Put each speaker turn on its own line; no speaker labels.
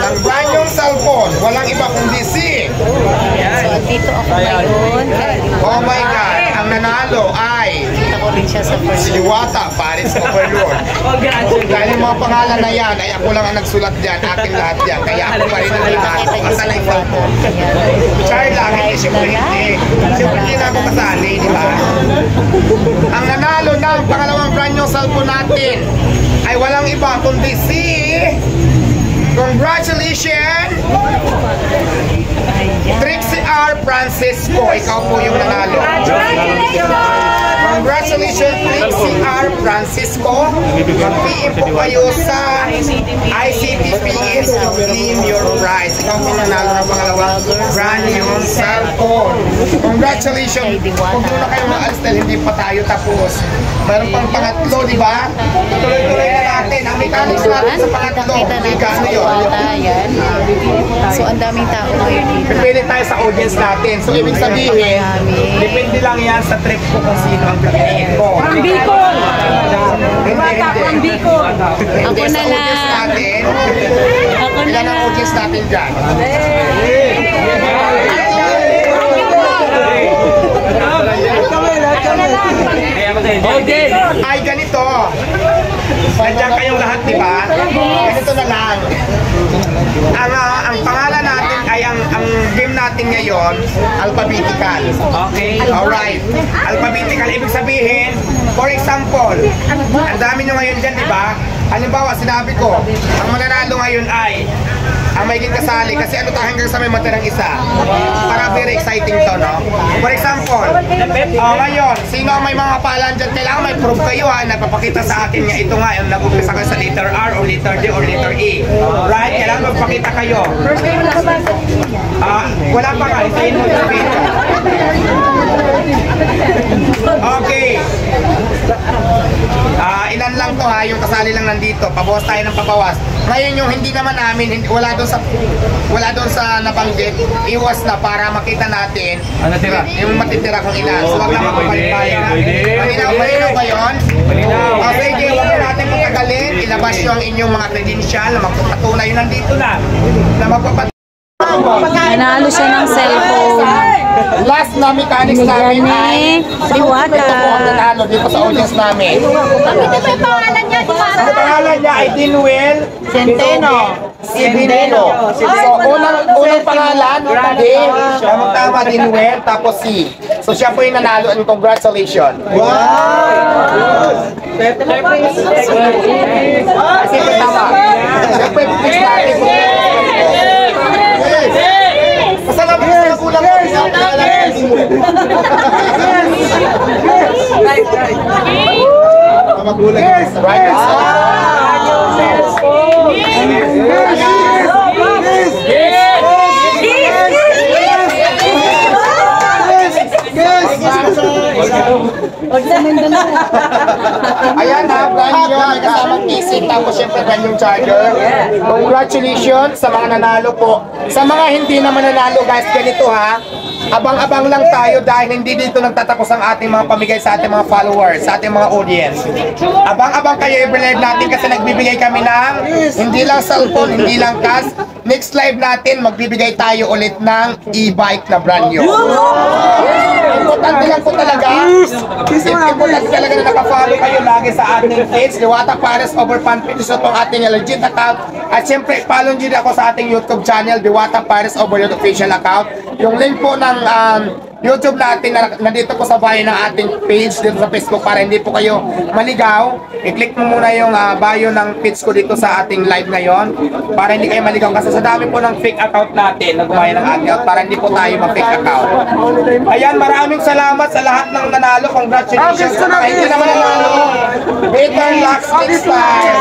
ang brand yung cellphone, walang iba kundi si.
So, dito ako ngayon.
Oh my God, ang nanalo ay
Kita ko rin siya sa first.
si Diwata, Paris Overlord. Dahil yung mga pangalan na yan, ay ako lang ang nagsulat dyan, akin lahat yan. Kaya ako pa rin ang nanalo. Kasal ang cellphone. Char lang, hindi siyempre hindi. Siyempre hindi na ako kasali, di ba? Ang nanalo ng pangalawang brand yung cellphone natin ay walang iba kundi si... Congratulations! Trixie R. Francisco, ikaw po yung nanalo. Congratulations, Trixie R. Francisco. Mag-PM po kayo sa ICTPS to claim your prize. Ikaw po nanalo ng pangalawang brand new cellphone. Congratulations. Kung doon na kayo maalis dahil hindi pa tayo tapos. Mayroon pang pangatlo, di ba? Tuloy-tuloy na natin. Ang mechanics natin sa pangatlo. Ikano yun?
So, ang daming tao ngayon dito.
Depende tayo sa audience natin. So, ibig sabihin, depende lang yan sa trip ko kung sino ang pagkain ko.
From Bicol!
From
Bicol!
Ako na lang. Ako na
Ilan ang
lang.
audience natin dyan? Ay, ganito. Nandiyan kayong lahat, di ba? Ganito na lang. Ang pangalan natin ay ang game natin ngayon, alphabetical. Okay. Alright. Alphabetical, ibig sabihin, for example, ang dami nyo ngayon dyan, di ba? Halimbawa, sinabi ko, ang mananalo ngayon ay ang magiging kasali kasi ano tayo hanggang sa may matirang isa. Para very exciting to, no? For example, ngayon, sino ang may mga palan dyan? Kailangan may proof kayo ha, napapakita sa akin nga ito nga, yung nag-umpisa kayo sa letter R or letter D or letter E. Right? Kailangan magpakita kayo. Wala pa nga, hintayin mo yung video. Okay. Ilan lang to ha, yung kasali lang nandito. Pabawas tayo ng pabawas. Ngayon yung hindi naman namin, wala doon sa nabanggit, iwas na para makita natin yung matitira kung ilan. So wag lang mapapalipayan. Malinaw ba yun? Okay, huwag na natin patagalin. Ilabas nyo ang inyong mga credential na magpapatunay yun nandito na magpapatunay.
Nanalo siya ng cellphone.
Last na mechanics namin ay
Diwata.
ito po ang nanalo dito sa audience namin. Ang pangalan niya ay Dinuel Centeno. So unang pangalan, D, tama Dinuel, tapos C. So siya po yung nanalo and congratulations. Wow! Siyempre tama. Siyempre please natin. Pasalamat sa kulang ko. Yes! Right? Ayan ha, brand new, may kasamang PC, tapos syempre brand new charger. Congratulations sa mga nanalo po. Sa mga hindi naman nanalo guys, ganito ha, abang-abang lang tayo dahil hindi dito nagtatapos ang ating mga pamigay sa ating mga followers, sa ating mga audience. Abang-abang kayo every live natin kasi nagbibigay kami ng hindi lang cellphone, hindi lang cash. Next live natin, magbibigay tayo ulit ng e-bike na brand new. Importante lang po talaga. Importante talaga na nakafollow kayo lagi sa ating page, Diwata Pares Over Fan Page. Ito ang ating legit account. At syempre, follow nyo din ako sa ating YouTube channel, Diwata Pares Over your official account. Yung link po ng YouTube natin nandito po sa bio ng ating page dito sa Facebook para hindi po kayo maligaw. I-click mo muna yung bio ng page ko dito sa ating live ngayon para hindi kayo maligaw kasi sa dami po ng fake account natin na gumaya ng ating account para hindi po tayo mag-fake account. Ayan, maraming salamat sa lahat ng nanalo. Congratulations sa mga hindi naman nanalo. Better luck next time.